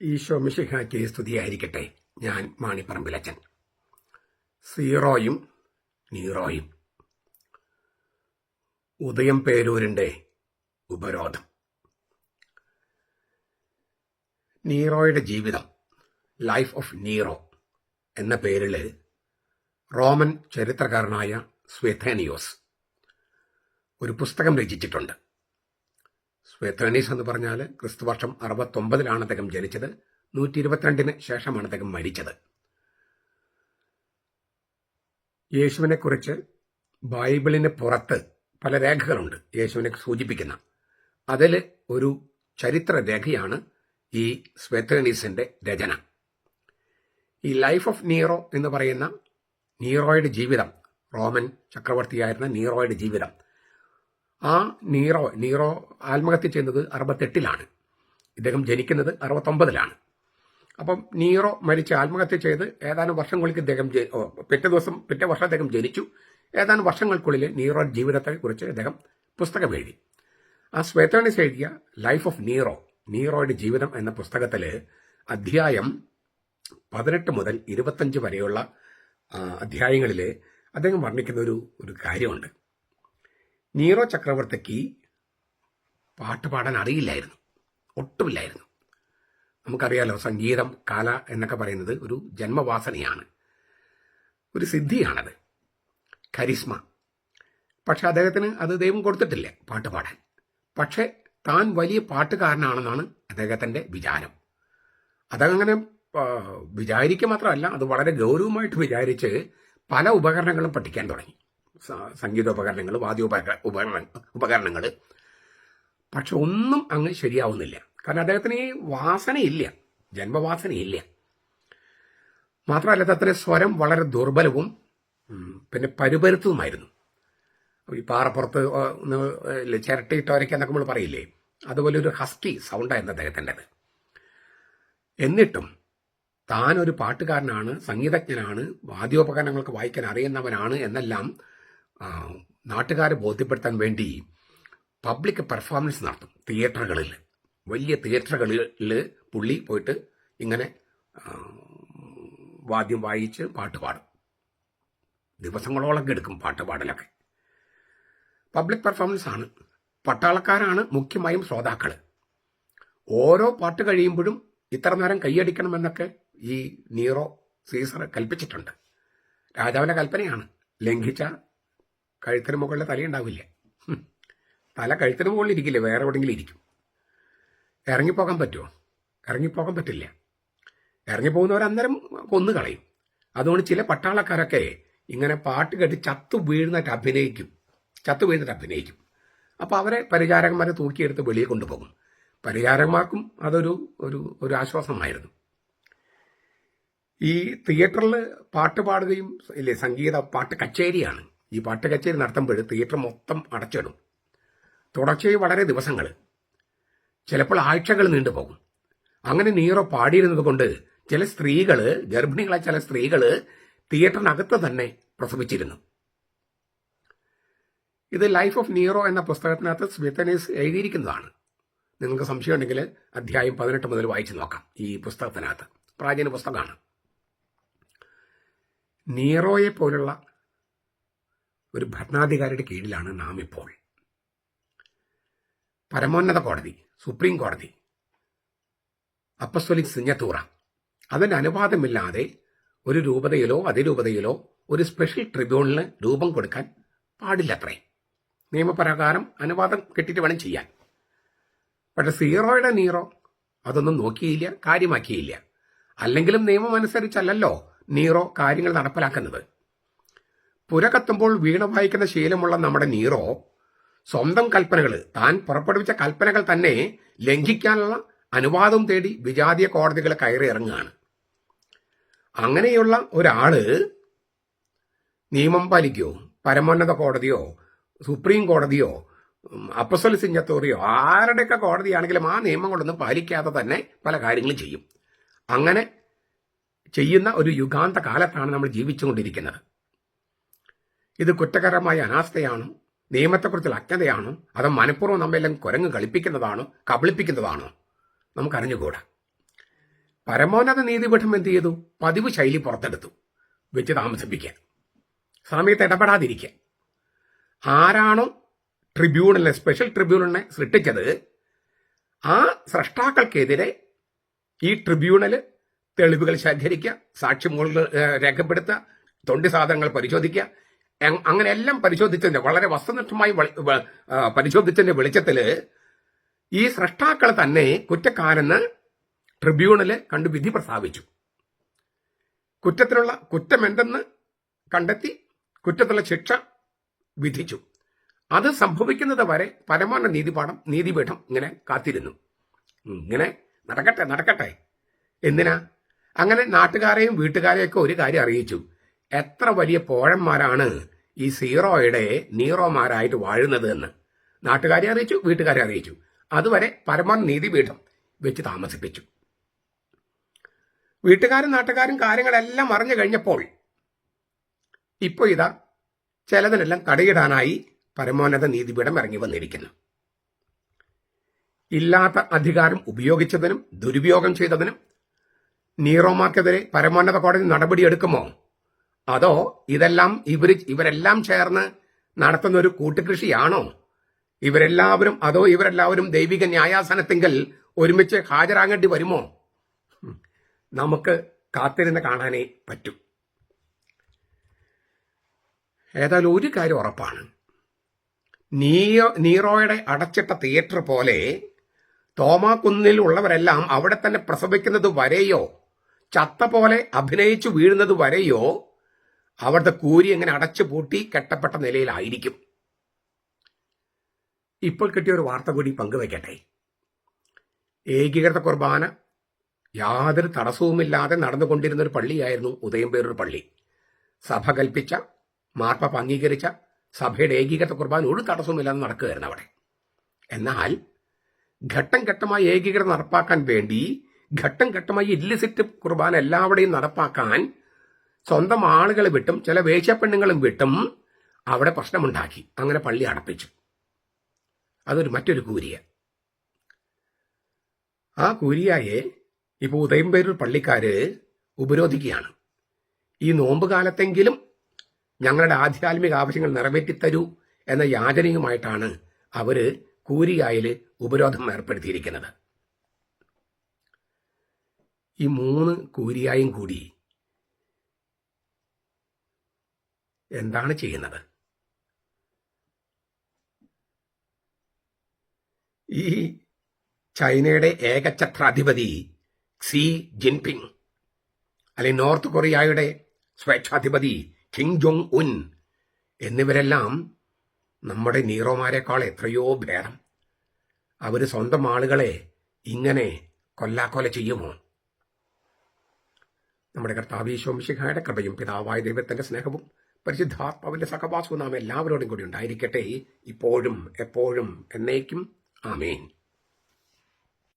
ഈശോ മിശിഹായ്ക്ക് സ്തുതിയായിരിക്കട്ടെ. ഞാൻ മാണിപ്പറമ്പിലച്ചൻ. സീറോയും നീറോയും. ഉദയം പേരൂരിൻ്റെ ഉപരോധം. നീറോയുടെ ജീവിതം, ലൈഫ് ഓഫ് നീറോ എന്ന പേരിൽ റോമൻ ചരിത്രകാരനായ സ്വെഥേനിയോസ് ഒരു പുസ്തകം രചിച്ചിട്ടുണ്ട്. സ്വെഥേനീസ് എന്ന് പറഞ്ഞാൽ ക്രിസ്തുവർഷം 69 അദ്ദേഹം ജനിച്ചത്. 122 ശേഷമാണ് അദ്ദേഹം മരിച്ചത്. യേശുവിനെക്കുറിച്ച് ബൈബിളിന് പുറത്ത് പല രേഖകളുണ്ട് യേശുവിനെ സൂചിപ്പിക്കുന്ന. അതിൽ ഒരു ചരിത്ര രേഖയാണ് ഈ സ്വെഥേനീസിന്റെ രചന. ഈ ലൈഫ് ഓഫ് നീറോ എന്ന് പറയുന്ന നീറോയുടെ ജീവിതം, റോമൻ ചക്രവർത്തിയായിരുന്ന നീറോയുടെ ജീവിതം, ആ നീറോ ആത്മഹത്യ ചെയ്യുന്നത് 68 ഇദ്ദേഹം ജനിക്കുന്നത് 69. അപ്പം നീറോ മരിച്ച് ആത്മഹത്യ ചെയ്ത് ഏതാനും വർഷങ്ങൾക്ക് ഇദ്ദേഹം പിറ്റേ വർഷം അദ്ദേഹം ജനിച്ചു. ഏതാനും വർഷങ്ങൾക്കുള്ളിൽ നീറോയുടെ ജീവിതത്തെക്കുറിച്ച് അദ്ദേഹം പുസ്തകം എഴുതി. ആ സ്വെഥേനീസ് എഴുതിയ ലൈഫ് ഓഫ് നീറോയുടെ ജീവിതം എന്ന പുസ്തകത്തിൽ അധ്യായം 18 മുതൽ 25 വരെയുള്ള അധ്യായങ്ങളിൽ അദ്ദേഹം വർണ്ണിക്കുന്ന ഒരു കാര്യമുണ്ട്. നീറോ ചക്രവർത്തിക്ക് പാട്ട് പാടാൻ അറിയില്ലായിരുന്നു, ഒട്ടുമില്ലായിരുന്നു. നമുക്കറിയാലോ, സംഗീതം, കല എന്നൊക്കെ പറയുന്നത് ഒരു ജന്മവാസനയാണ്, ഒരു സിദ്ധിയാണത്, കരിസ്മ. പക്ഷെ അദ്ദേഹത്തിന് അത് ദൈവം കൊടുത്തിട്ടില്ല പാട്ട് പാടാൻ. പക്ഷെ താൻ വലിയ പാട്ടുകാരനാണെന്നാണ് അദ്ദേഹത്തിൻ്റെ വിചാരം. അതങ്ങനെ വിചാരിക്കുക മാത്രമല്ല, അത് വളരെ ഗൗരവമായിട്ട് വിചാരിച്ച് പല ഉപകരണങ്ങളും പഠിക്കാൻ തുടങ്ങി. സംഗീതോപകരണങ്ങൾ, ഉപകരണങ്ങൾ. പക്ഷെ ഒന്നും അങ്ങ് ശരിയാവുന്നില്ല. കാരണം അദ്ദേഹത്തിന് ഈ വാസനയില്ല, ജന്മവാസനയില്ല. മാത്രമല്ല, അദ്ദേഹത്തിൻ്റെ സ്വരം വളരെ ദുർബലവും പിന്നെ പരുപരുത്തതുമായിരുന്നു. ഈ പാറപ്പുറത്ത് ചിരട്ടയിട്ടോരയ്ക്ക എന്നൊക്കെ നമ്മൾ പറയില്ലേ, അതുപോലെ ഒരു ഹസ്കി സൗണ്ടായിരുന്നു അദ്ദേഹത്തിൻ്റെത്. എന്നിട്ടും താൻ ഒരു പാട്ടുകാരനാണ്, സംഗീതജ്ഞനാണ്, വാദ്യോപകരണങ്ങൾക്ക് വായിക്കാൻ അറിയുന്നവനാണ് എന്നെല്ലാം നാട്ടുകാരെ ബോധ്യപ്പെടുത്താൻ വേണ്ടി പബ്ലിക് പെർഫോമൻസ് നടത്തും. തിയേറ്ററുകളിൽ, വലിയ തിയേറ്ററുകളിൽ പുള്ളി പോയിട്ട് ഇങ്ങനെ വാദ്യം വായിച്ച് പാട്ട് പാടും. ദിവസങ്ങളോളം എടുക്കും പാട്ട് പാടലൊക്കെ. പബ്ലിക് പെർഫോമൻസ് ആണ്. പട്ടാളക്കാരാണ് മുഖ്യമായും ശ്രോതാക്കൾ. ഓരോ പാട്ട് കഴിയുമ്പോഴും ഇത്ര നേരം കൈയടിക്കണമെന്നൊക്കെ ഈ നീറോ സീസർ കൽപ്പിച്ചിട്ടുണ്ട്. രാജാവിൻ്റെ കൽപ്പനയാണ്. ലംഘിച്ച കഴുത്തിന് മുകളിൽ തലയുണ്ടാവില്ല. തല കഴുത്തിന് മുകളിൽ ഇരിക്കില്ല, വേറെ എവിടെയെങ്കിലും ഇരിക്കും. ഇറങ്ങിപ്പോകാൻ പറ്റുമോ? ഇറങ്ങിപ്പോകാൻ പറ്റില്ല. ഇറങ്ങിപ്പോകുന്നവർ അന്നേരം കൊന്നു കളയും. അതുകൊണ്ട് ചില പട്ടാളക്കാരൊക്കെ ഇങ്ങനെ പാട്ട് കേട്ട് ചത്തു വീഴുന്നിട്ട് അഭിനയിക്കും. അപ്പോൾ അവരെ പരിചാരകന്മാരെ തൂക്കിയെടുത്ത് വെളിയിൽ കൊണ്ടുപോകും. പരിചാരകന്മാർക്കും അതൊരു ഒരു ആശ്വാസമായിരുന്നു. ഈ തിയേറ്ററിൽ പാട്ട് പാടുകയും ഇല്ലേ, പാട്ട് കച്ചേരിയാണ്. ഈ പാട്ട് കച്ചേരി നടത്തുമ്പോൾ തിയേറ്റർ മൊത്തം അടച്ചിടും. തുടർച്ചയായി വളരെ ദിവസങ്ങൾ, ചിലപ്പോൾ ആഴ്ചകൾ നീണ്ടുപോകും. അങ്ങനെ നീറോ പാടിയിരുന്നത് കൊണ്ട് ചില സ്ത്രീകൾ, ഗർഭിണികളായ ചില സ്ത്രീകൾ തിയേറ്ററിനകത്ത് തന്നെ പ്രസവിച്ചിരുന്നു. ഇത് ലൈഫ് ഓഫ് നീറോ എന്ന പുസ്തകത്തിനകത്ത് സ്വെഥേനീസ് എഴുതിയിരിക്കുന്നതാണ്. നിങ്ങൾക്ക് സംശയമുണ്ടെങ്കിൽ അധ്യായം 18 മുതൽ വായിച്ചു നോക്കാം. ഈ പുസ്തകത്തിനകത്ത് പ്രാചീന പുസ്തകമാണ്. നീറോയെ പോലുള്ള ഒരു ഭരണാധികാരിയുടെ കീഴിലാണ് നാം ഇപ്പോൾ. പരമോന്നത കോടതി, സുപ്രീം കോടതി, അപ്പസ്തോലിക് സിഞ്ഞത്തൂറ, അതിൻ്റെ അനുവാദമില്ലാതെ ഒരു രൂപതയിലോ അതിരൂപതയിലോ ഒരു സ്പെഷ്യൽ ട്രിബ്യൂണലിന് രൂപം കൊടുക്കാൻ പാടില്ലത്രേ. നിയമപ്രകാരം അനുവാദം കിട്ടിയിട്ട് വേണം ചെയ്യാൻ. പക്ഷെ നീറോ അതൊന്നും നോക്കിയില്ല, കാര്യമാക്കിയില്ല. അല്ലെങ്കിലും നിയമം അനുസരിച്ചല്ലല്ലോ നീറോ കാര്യങ്ങൾ നടപ്പിലാക്കുന്നത്. പുര കത്തുമ്പോൾ വീണ വായിക്കുന്ന ശീലമുള്ള നമ്മുടെ നീറോ സ്വന്തം കൽപ്പനകൾ, താൻ പുറപ്പെടുവിച്ച കൽപ്പനകൾ തന്നെ ലംഘിക്കാനുള്ള അനുവാദം തേടി വിജാതീയ കോടതികളെ കയറി ഇറങ്ങുകയാണ്. അങ്ങനെയുള്ള ഒരാള് നിയമം പാലിക്കുമോ? പരമോന്നത കോടതിയോ സുപ്രീം കോടതിയോ അപ്പസ്തോലിക് സിഞ്ഞത്തൂറിയോ ആരുടെയൊക്കെ കോടതിയാണെങ്കിലും ആ നിയമങ്ങളൊന്നും പാലിക്കാതെ തന്നെ പല കാര്യങ്ങളും ചെയ്യും. അങ്ങനെ ചെയ്യുന്ന ഒരു യുഗാന്ത കാലത്താണ് നമ്മൾ ജീവിച്ചുകൊണ്ടിരിക്കുന്നത്. ഇത് കുറ്റകരമായ അനാസ്ഥയാണോ, നിയമത്തെക്കുറിച്ചുള്ള അജ്ഞതയാണോ, അതോ മനഃപൂർവ്വം നമ്മെല്ലാം കുരങ്ങ് കളിപ്പിക്കുന്നതാണോ, കബളിപ്പിക്കുന്നതാണോ നമുക്കറിഞ്ഞുകൂടാ. പരമോന്നത നീതിപീഠം എന്ത് ചെയ്തു? പതിവ് ശൈലി പുറത്തെടുത്തു, വെച്ച് താമസിപ്പിക്കുക, സമയത്ത് ഇടപെടാതിരിക്കുക. ആരാണോ ട്രിബ്യൂണലിനെ, സ്പെഷ്യൽ ട്രിബ്യൂണലിനെ സൃഷ്ടിച്ചത്, ആ സ്രഷ്ടാക്കൾക്കെതിരെ ഈ ട്രിബ്യൂണല് തെളിവുകൾ ശേഖരിക്കുക, സാക്ഷിമൊഴികൾ രേഖപ്പെടുത്തുക, തൊണ്ടി സാധനങ്ങൾ പരിശോധിക്കുക, അങ്ങനെ എല്ലാം പരിശോധിച്ചതിന്റെ, വളരെ വസ്തുനിഷ്ഠമായി പരിശോധിച്ചതിന്റെ വെളിച്ചത്തിൽ ഈ സ്രഷ്ടാക്കൾ തന്നെ കുറ്റക്കാരെന്ന് ട്രിബ്യൂണല് കണ്ടു വിധി പ്രസ്താവിച്ചു. കുറ്റമെന്തെന്ന് കണ്ടെത്തി കുറ്റത്തിലുള്ള ശിക്ഷ വിധിച്ചു. അത് സംഭവിക്കുന്നത് വരെ പരമോന്നത നീതിപീഠം ഇങ്ങനെ കാത്തിരുന്നു. ഇങ്ങനെ നടക്കട്ടെ. എന്തിനാ? അങ്ങനെ നാട്ടുകാരെയും വീട്ടുകാരെയൊക്കെ ഒരു കാര്യം അറിയിച്ചു. എത്ര വലിയ പോഴന്മാരാണ് ഈ നീറോമാരായിട്ട് വാഴുന്നത് എന്ന് നാട്ടുകാരെ അറിയിച്ചു, വീട്ടുകാരെ അറിയിച്ചു. അതുവരെ പരമോന്നത നീതിപീഠം വെച്ച് താമസിപ്പിച്ചു. വീട്ടുകാരും നാട്ടുകാരും കാര്യങ്ങളെല്ലാം അറിഞ്ഞു കഴിഞ്ഞപ്പോൾ ഇപ്പൊ ഇതാ ചിലതിനെല്ലാം തടയിടാനായി പരമോന്നത നീതിപീഠം ഇറങ്ങി വന്നിരിക്കുന്നു. ഇല്ലാത്ത അധികാരം ഉപയോഗിച്ചതിനും ദുരുപയോഗം ചെയ്തതിനും നീറോമാർക്കെതിരെ പരമോന്നത കോടതി നടപടിയെടുക്കുമോ? അതോ ഇവരെല്ലാം ചേർന്ന് നടത്തുന്ന ഒരു കൂട്ടുകൃഷിയാണോ? ഇവരെല്ലാവരും ദൈവിക ന്യായാസനത്തിങ്കൽ ഒരുമിച്ച് ഹാജരാകേണ്ടി വരുമോ? നമുക്ക് കാത്തിരുന്ന് കാണാനേ പറ്റൂ. ഏതായാലും ഒരു കാര്യം ഉറപ്പാണ്, നീറോയുടെ അടച്ചിട്ട തിയേറ്റർ പോലെ തോമാക്കുന്നിൽ ഉള്ളവരെല്ലാം അവിടെ തന്നെ പ്രസവിക്കുന്നത് വരെയോ, ചത്ത പോലെ അഭിനയിച്ചു വീഴുന്നത് വരെയോ അവിടുത്തെ കൂരി എങ്ങനെ അടച്ചു പൂട്ടി കെട്ടപ്പെട്ട നിലയിലായിരിക്കും. ഇപ്പോൾ കിട്ടിയ ഒരു വാർത്ത കൂടി പങ്കുവയ്ക്കട്ടെ. ഏകീകൃത കുർബാന യാതൊരു തടസ്സവുമില്ലാതെ നടന്നുകൊണ്ടിരുന്ന ഒരു പള്ളിയായിരുന്നു ഉദയംപേരൂർ പള്ളി. സഭ കൽപ്പിച്ച, മാർപ്പാപ്പ അംഗീകരിച്ച സഭയുടെ ഏകീകൃത കുർബാന ഒരു തടസ്സവുമില്ലാതെ നടക്കുകയായിരുന്നു അവിടെ. എന്നാൽ ഘട്ടം ഘട്ടമായി ഏകീകൃതം നടപ്പാക്കാൻ വേണ്ടി, ഘട്ടം ഘട്ടമായി ഇല്ലിസിറ്റ് കുർബാന എല്ലാവരുടെയും നടപ്പാക്കാൻ സ്വന്തം ആളുകളെ വിട്ടും ചില വേശ്യപ്പെണ്ണുങ്ങളും വിട്ടും അവിടെ പ്രശ്നമുണ്ടാക്കി. അങ്ങനെ പള്ളി അടപ്പിച്ചു. അതൊരു മറ്റൊരു കൂരിയ. ആ കൂരിയായെ ഇപ്പോൾ ഉദയംപേരൂർ പള്ളിക്കാര് ഉപരോധിക്കുകയാണ്. ഈ നോമ്പ് കാലത്തെങ്കിലും ഞങ്ങളുടെ ആധ്യാത്മിക ആവശ്യങ്ങൾ നിറവേറ്റിത്തരൂ എന്ന യാചനയുമായിട്ടാണ് അവര് കൂരിയായിൽ ഉപരോധം ഏർപ്പെടുത്തിയിരിക്കുന്നത്. ഈ 3 കൂരിയായും കൂടി എന്താണ് ചെയ്യുന്നത്? ഈ ചൈനയുടെ ഏകഛത്രാധിപതി ക്സി ജിൻപിങ്, അല്ലെങ്കിൽ നോർത്ത് കൊറിയയുടെ സ്വേച്ഛാധിപതി കിം ജോങ് ഉൻ എന്നിവരെല്ലാം നമ്മുടെ നീറോമാരെക്കാൾ എത്രയോ ഭേദം. അവർ സ്വന്തം ആളുകളെ ഇങ്ങനെ കൊല്ലാക്കൊല ചെയ്യുമോ? നമ്മുടെ കർത്താവ് ഈശോ മിശിഹായുടെ കൃപയും പിതാവായ ദൈവത്തിന്റെ സ്നേഹവും പരിശുദ്ധാത്മാവിന്റെ സഹവാസവും നാം എല്ലാവരോടും കൂടി ഉണ്ടായിരിക്കട്ടെ, ഇപ്പോഴും എപ്പോഴും എന്നേക്കും. ആമേൻ.